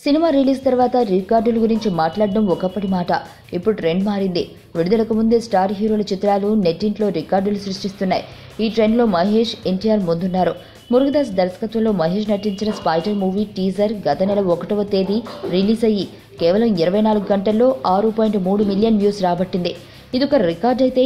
Cinema release తర్వాత రికార్డుల గురించి మాట్లాడడం ఒకప్పటి మాట. ఇప్పుడు ట్రెండ్ మారింది. విడుదలకు ముందే స్టార్ హీరోల చిత్రాలు నెట్టింట్లో రికార్డులు సృష్టిస్తున్నాయి. ఈ ట్రెండ్లో మహేష్, ఎన్టీఆర్ ముందున్నారు. మురుగదాస్ దర్శకత్వంలో మహేష్ నటించిన స్పైడర్ మూవీ టీజర్ గత నెల 1వ తేదీ రిలీజ్ అయ్యి కేవలం 24 గంటల్లో 6.3 మిలియన్ వ్యూస్ రాబట్టింది. ఇదొక రికార్డ్ అయితే,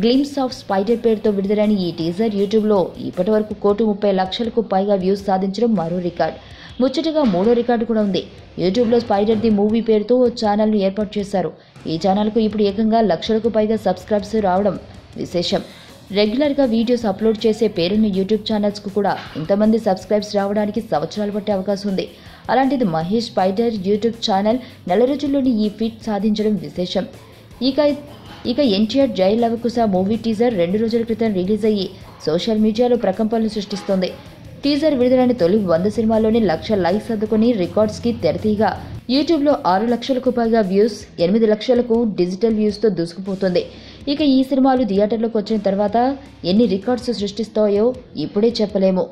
గ్లిమ్స్ ఆఫ్ స్పైడర్ పేరుతో విడుదలైన ఈ టీజర్ యూట్యూబ్లో ఇప్పటివరకు 1,30,00,000కు పైగా వ్యూస్ సాధించడం మరో రికార్డ్. ముచ్చటగా మూడో రికార్డు కూడా ఉంది. యూట్యూబ్లో స్పైడర్ ది మూవీ పేరుతో ఓ ఛానల్ను ఏర్పాటు చేశారు. ఈ ఛానల్కు ఇప్పుడు ఏకంగా 1,00,000కు పైగా సబ్స్క్రైబర్స్ రావడం విశేషం. రెగ్యులర్గా వీడియోస్ అప్లోడ్ చేసే పేరున్న యూట్యూబ్ ఛానల్స్కు కూడా ఇంతమంది సబ్స్క్రైబర్స్ రావడానికి సంవత్సరాలు పట్టే అవకాశం ఉంది. అలాంటిది మహేష్ స్పైడర్ యూట్యూబ్ ఛానల్ నెల రోజుల్లోని ఈ ఫీట్ సాధించడం విశేషం. ఇక ఎన్టీఆర్ జై లవకుశ మూవీ టీజర్ 2 రోజుల క్రితం రిలీజ్ అయ్యి సోషల్ మీడియాలో ప్రకంపనలు సృష్టిస్తోంది. టీజర్ విడుదలైన తొలి 100 సినిమాల్లోనే 1,00,000 లైక్స్ అందుకుని రికార్డ్స్కి తెరతీగా యూట్యూబ్లో 6 లక్షలకు పైగా వ్యూస్, 8 లక్షలకు డిజిటల్ వ్యూస్తో దూసుకుపోతుంది. ఇక ఈ సినిమాలు థియేటర్లోకి వచ్చిన తర్వాత ఎన్ని రికార్డ్స్ సృష్టిస్తాయో ఇప్పుడే చెప్పలేము.